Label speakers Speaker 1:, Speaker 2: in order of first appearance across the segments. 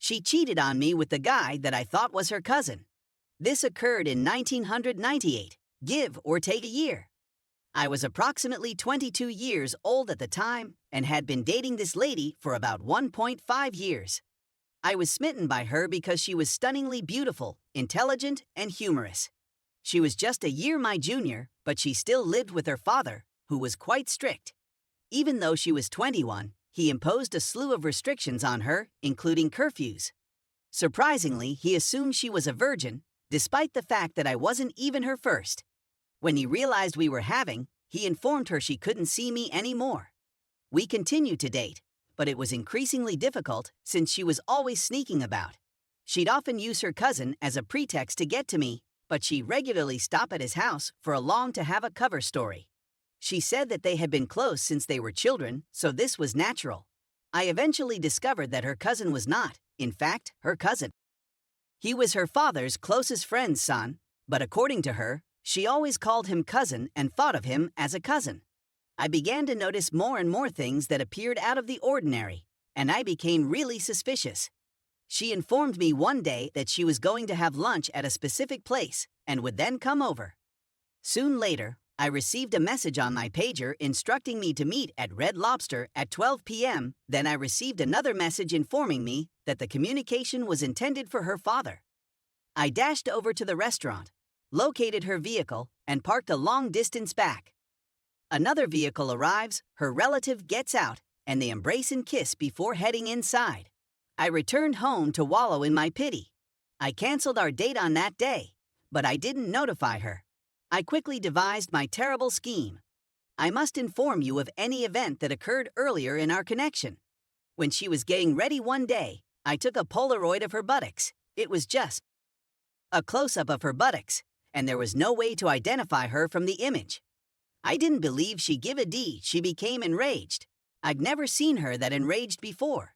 Speaker 1: She cheated on me with the guy that I thought was her cousin. This occurred in 1998, give or take a year. I was approximately 22 years old at the time and had been dating this lady for about 1.5 years. I was smitten by her because she was stunningly beautiful, intelligent, and humorous. She was just a year my junior, but she still lived with her father, who was quite strict. Even though she was 21, he imposed a slew of restrictions on her, including curfews. Surprisingly, he assumed she was a virgin, despite the fact that I wasn't even her first. When he realized we were having, he informed her she couldn't see me anymore. We continued to date, but it was increasingly difficult since she was always sneaking about. She'd often use her cousin as a pretext to get to me, but she regularly stopped at his house for a long to have a cover story. She said that they had been close since they were children, so this was natural. I eventually discovered that her cousin was not, in fact, her cousin. He was her father's closest friend's son, but according to her, she always called him cousin and thought of him as a cousin. I began to notice more and more things that appeared out of the ordinary, and I became really suspicious. She informed me one day that she was going to have lunch at a specific place and would then come over. Soon later, I received a message on my pager instructing me to meet at Red Lobster at 12 p.m. Then I received another message informing me that the communication was intended for her father. I dashed over to the restaurant, located her vehicle, and parked a long distance back. Another vehicle arrives, her relative gets out, and they embrace and kiss before heading inside. I returned home to wallow in my pity. I canceled our date on that day, but I didn't notify her. I quickly devised my terrible scheme. I must inform you of any event that occurred earlier in our connection. When she was getting ready one day, I took a Polaroid of her buttocks. It was just a close-up of her buttocks, and there was no way to identify her from the image. I didn't believe she'd give a D. She became enraged. I'd never seen her that enraged before.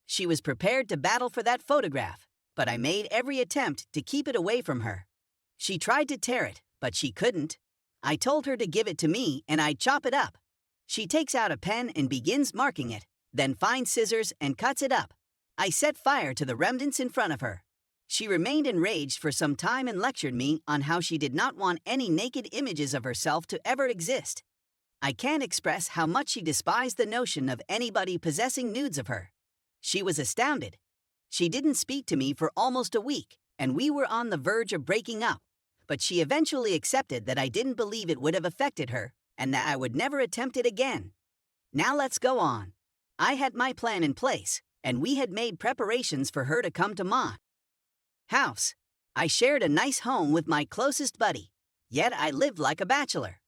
Speaker 1: She was prepared to battle for that photograph, but I made every attempt to keep it away from her. She tried to tear it, but she couldn't. I told her to give it to me and I'd chop it up. She takes out a pen and begins marking it, then finds scissors and cuts it up. I set fire to the remnants in front of her. She remained enraged for some time and lectured me on how she did not want any naked images of herself to ever exist. I can't express how much she despised the notion of anybody possessing nudes of her. She was astounded. She didn't speak to me for almost a week, and we were on the verge of breaking up. But she eventually accepted that I didn't believe it would have affected her, and that I would never attempt it again. Now let's go on. I had my plan in place, and we had made preparations for her to come to my house. I shared a nice home with my closest buddy, yet I lived like a bachelor.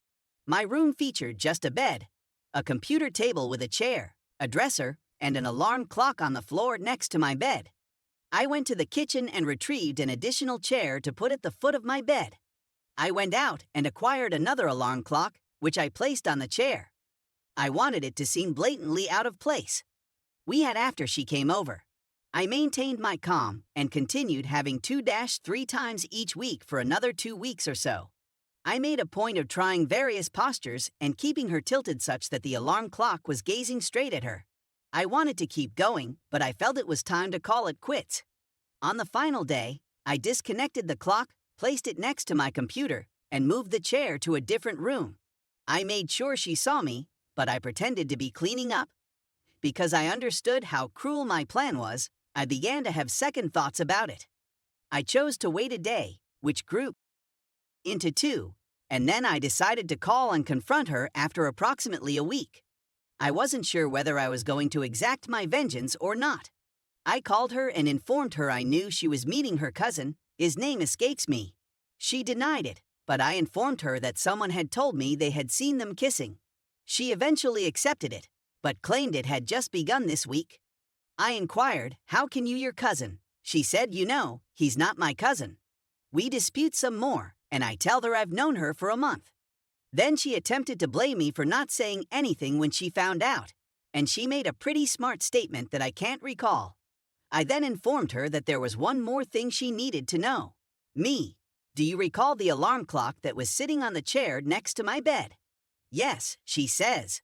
Speaker 1: My room featured just a bed, a computer table with a chair, a dresser, and an alarm clock on the floor next to my bed. I went to the kitchen and retrieved an additional chair to put at the foot of my bed. I went out and acquired another alarm clock, which I placed on the chair. I wanted it to seem blatantly out of place. We had after she came over. I maintained my calm and continued having 2-3 times each week for another 2 weeks or so. I made a point of trying various postures and keeping her tilted such that the alarm clock was gazing straight at her. I wanted to keep going, but I felt it was time to call it quits. On the final day, I disconnected the clock, placed it next to my computer, and moved the chair to a different room. I made sure she saw me, but I pretended to be cleaning up. Because I understood how cruel my plan was, I began to have second thoughts about it. I chose to wait a day, which grew into 2, and then I decided to call and confront her after approximately a week. I wasn't sure whether I was going to exact my vengeance or not. I called her and informed her I knew she was meeting her cousin. His name escapes me. She denied it, but I informed her that someone had told me they had seen them kissing. She eventually accepted it, but claimed it had just begun this week. I inquired, "How can you your cousin?" She said, "He's not my cousin." We dispute some more, and I tell her I've known her for a month. Then she attempted to blame me for not saying anything when she found out, and she made a pretty smart statement that I can't recall. I then informed her that there was one more thing she needed to know. Me. Do you recall the alarm clock that was sitting on the chair next to my bed? Yes, she says.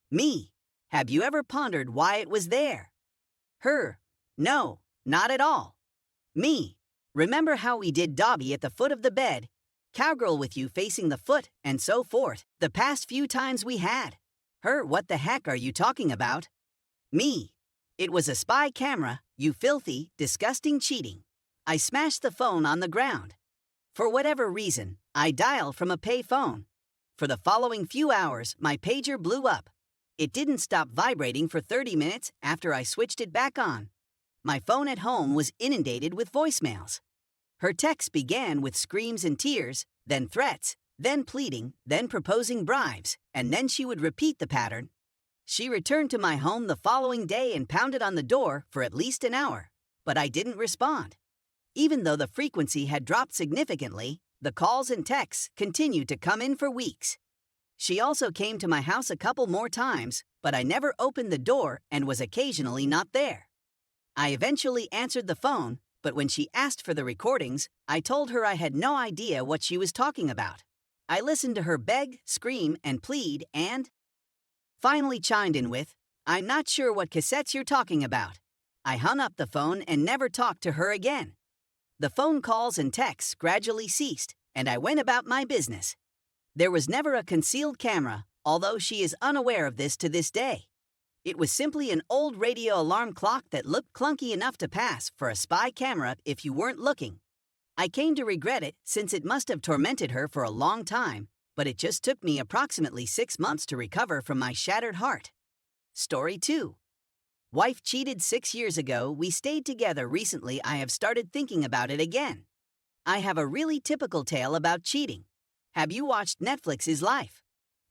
Speaker 1: Me. Have you ever pondered why it was there? Her. No. Not at all. Me. Remember how we did Dobby at the foot of the bed, cowgirl with you facing the foot, and so forth, the past few times we had? Her, what the heck are you talking about? Me. It was a spy camera, you filthy, disgusting cheating. I smashed the phone on the ground. For whatever reason, I dial from a pay phone. For the following few hours, my pager blew up. It didn't stop vibrating for 30 minutes after I switched it back on. My phone at home was inundated with voicemails. Her texts began with screams and tears, then threats, then pleading, then proposing bribes, and then she would repeat the pattern. She returned to my home the following day and pounded on the door for at least an hour, but I didn't respond. Even though the frequency had dropped significantly, the calls and texts continued to come in for weeks. She also came to my house a couple more times, but I never opened the door and was occasionally not there. I eventually answered the phone, but when she asked for the recordings, I told her I had no idea what she was talking about. I listened to her beg, scream, and plead and finally chimed in with, "I'm not sure what cassettes you're talking about." I hung up the phone and never talked to her again. The phone calls and texts gradually ceased, and I went about my business. There was never a concealed camera, although she is unaware of this to this day. It was simply an old radio alarm clock that looked clunky enough to pass for a spy camera if you weren't looking. I came to regret it since it must have tormented her for a long time, but it just took me approximately 6 months to recover from my shattered heart. Story 2. Wife cheated 6 years ago. We stayed together recently. I have started thinking about it again. I have a really typical tale about cheating. Have you watched Netflix's Life?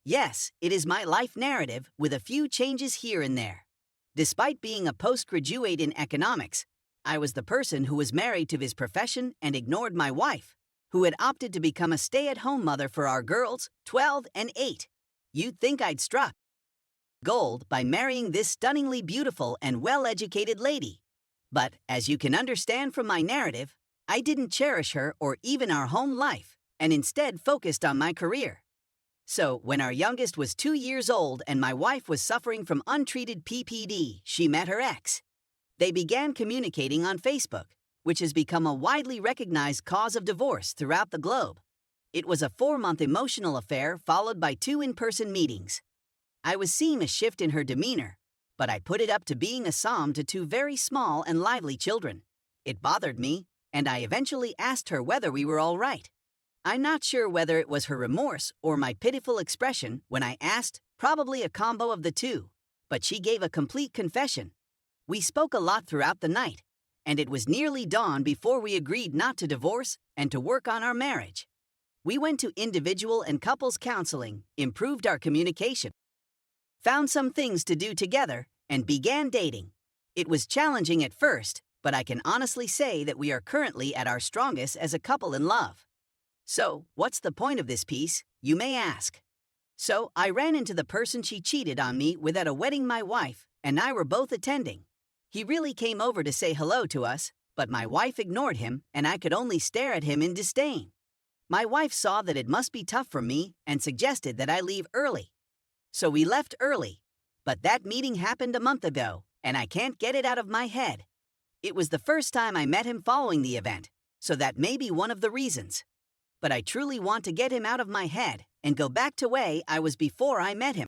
Speaker 1: Yes, it is my life narrative with a few changes here and there. Despite being a postgraduate in economics, I was the person who was married to his profession and ignored my wife, who had opted to become a stay-at-home mother for our girls, 12 and 8. You'd think I'd struck gold by marrying this stunningly beautiful and well-educated lady. But, as you can understand from my narrative, I didn't cherish her or even our home life, and instead focused on my career. So, when our youngest was 2 years old and my wife was suffering from untreated PPD, she met her ex. They began communicating on Facebook, which has become a widely recognized cause of divorce throughout the globe. It was a 4-month emotional affair followed by 2 in-person meetings. I was seeing a shift in her demeanor, but I put it up to being a psalm to 2 very small and lively children. It bothered me, and I eventually asked her whether we were all right. I'm not sure whether it was her remorse or my pitiful expression when I asked, probably a combo of the two, but she gave a complete confession. We spoke a lot throughout the night, and it was nearly dawn before we agreed not to divorce and to work on our marriage. We went to individual and couples counseling, improved our communication, found some things to do together, and began dating. It was challenging at first, but I can honestly say that we are currently at our strongest as a couple in love. So, what's the point of this piece, you may ask? So, I ran into the person she cheated on me with at a wedding my wife and I were both attending. He really came over to say hello to us, but my wife ignored him and I could only stare at him in disdain. My wife saw that it must be tough for me and suggested that I leave early. So we left early, but that meeting happened a month ago, and I can't get it out of my head. It was the first time I met him following the event, so that may be one of the reasons. But I truly want to get him out of my head and go back to way I was before I met him.